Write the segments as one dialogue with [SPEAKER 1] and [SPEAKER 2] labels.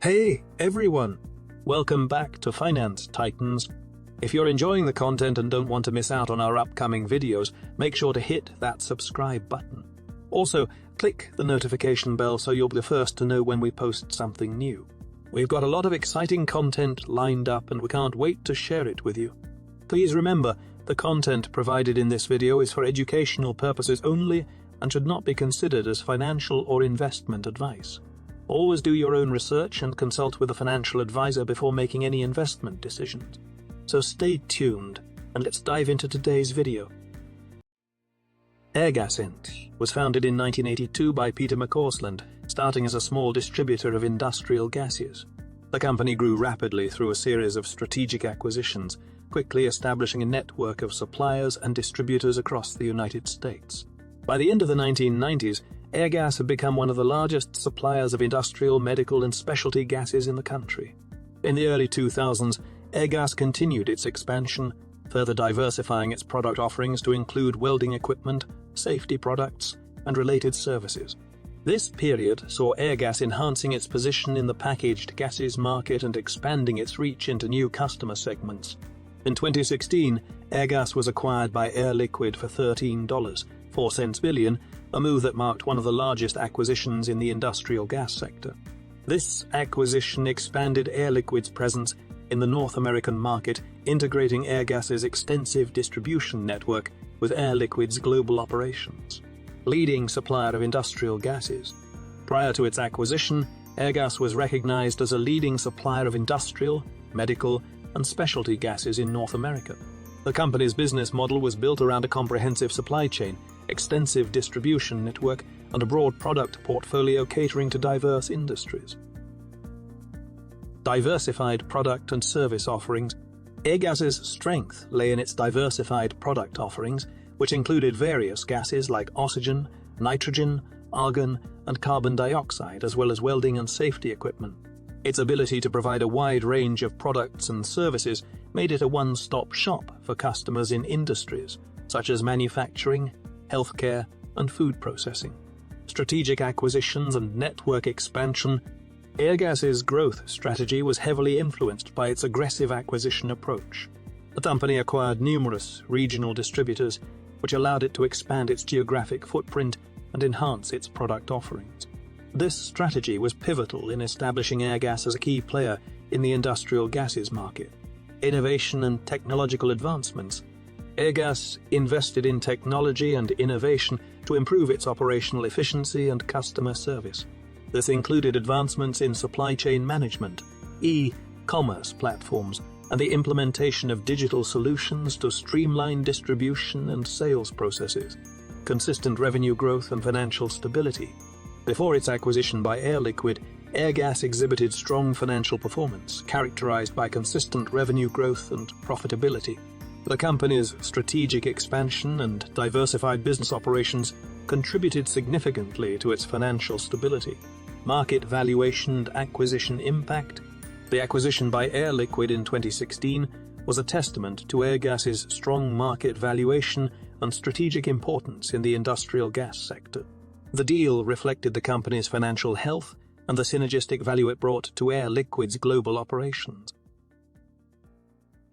[SPEAKER 1] Hey everyone, welcome back to Finance Titans. If you're enjoying the content and don't want to miss out on our upcoming videos, make sure to hit that subscribe button. Also, click the notification bell so you'll be the first to know when we post something new. We've got a lot of exciting content lined up and we can't wait to share it with you. Please remember, the content provided in this video is for educational purposes only and should not be considered as financial or investment advice. Always do your own research and consult with a financial advisor before making any investment decisions. So stay tuned and let's dive into today's video. Airgas Inc. was founded in 1982 by Peter McCausland, starting as a small distributor of industrial gases. The company grew rapidly through a series of strategic acquisitions, quickly establishing a network of suppliers and distributors across the United States. By the end of the 1990s, Airgas had become one of the largest suppliers of industrial, medical, and specialty gases in the country. In the early 2000s, Airgas continued its expansion, further diversifying its product offerings to include welding equipment, safety products, and related services. This period saw Airgas enhancing its position in the packaged gases market and expanding its reach into new customer segments. In 2016, Airgas was acquired by Air Liquide for $13.04 billion, a move that marked one of the largest acquisitions in the industrial gas sector. This acquisition expanded Air Liquide's presence in the North American market, integrating Airgas's extensive distribution network with Air Liquide's global operations. Leading supplier of industrial gases. Prior to its acquisition, Airgas was recognized as a leading supplier of industrial, medical, and specialty gases in North America. The company's business model was built around a comprehensive supply chain, extensive distribution network, and a broad product portfolio catering to diverse industries. Diversified product and service offerings. Airgas's strength lay in its diversified product offerings, which included various gases like oxygen, nitrogen, argon, and carbon dioxide, as well as welding and safety equipment. Its ability to provide a wide range of products and services made it a one-stop shop for customers in industries such as manufacturing, healthcare, and food processing. Strategic acquisitions and network expansion. Airgas's growth strategy was heavily influenced by its aggressive acquisition approach. The company acquired numerous regional distributors, which allowed it to expand its geographic footprint and enhance its product offerings. This strategy was pivotal in establishing Airgas as a key player in the industrial gases market. Innovation and technological advancements. Airgas invested in technology and innovation to improve its operational efficiency and customer service. This included advancements in supply chain management, e-commerce platforms, and the implementation of digital solutions to streamline distribution and sales processes, consistent revenue growth and financial stability. Before its acquisition by Air Liquide, Airgas exhibited strong financial performance, characterized by consistent revenue growth and profitability. The company's strategic expansion and diversified business operations contributed significantly to its financial stability. Market valuation and acquisition impact. The acquisition by Air Liquide in 2016 was a testament to Airgas's strong market valuation and strategic importance in the industrial gas sector. The deal reflected the company's financial health and the synergistic value it brought to Air Liquide's global operations.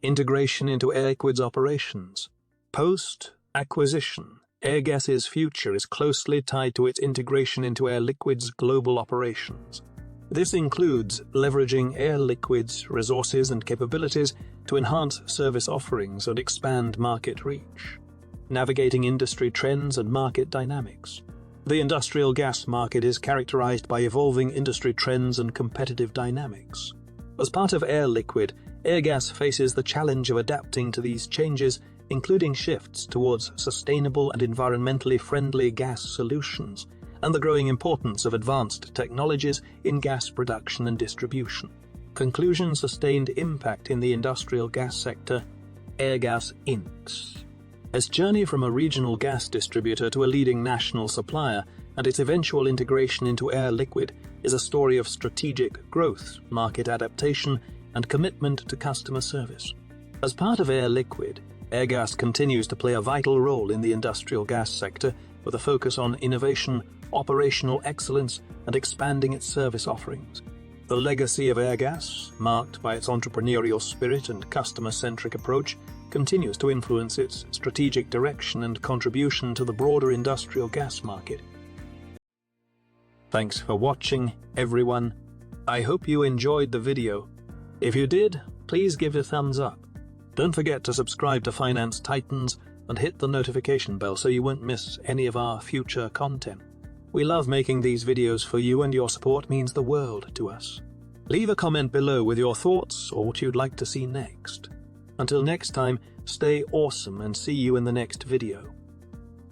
[SPEAKER 1] Integration into Air Liquide's operations. Post-acquisition, Airgas's future is closely tied to its integration into Air Liquide's global operations. This includes leveraging Air Liquide's resources and capabilities to enhance service offerings and expand market reach, navigating industry trends and market dynamics. The industrial gas market is characterized by evolving industry trends and competitive dynamics. As part of Air Liquide, Airgas faces the challenge of adapting to these changes, including shifts towards sustainable and environmentally friendly gas solutions, and the growing importance of advanced technologies in gas production and distribution. Conclusion: sustained impact in the industrial gas sector. Airgas Inc. Its journey from a regional gas distributor to a leading national supplier and its eventual integration into Air Liquide is a story of strategic growth, market adaptation, and commitment to customer service. As part of Air Liquide, Airgas continues to play a vital role in the industrial gas sector with a focus on innovation, operational excellence, and expanding its service offerings. The legacy of Airgas, marked by its entrepreneurial spirit and customer-centric approach, continues to influence its strategic direction and contribution to the broader industrial gas market. Thanks for watching, everyone. I hope you enjoyed the video. If you did, please give it a thumbs up. Don't forget to subscribe to Finance Titans and hit the notification bell so you won't miss any of our future content. We love making these videos for you, and your support means the world to us. Leave a comment below with your thoughts or what you'd like to see next. Until next time, stay awesome and see you in the next video.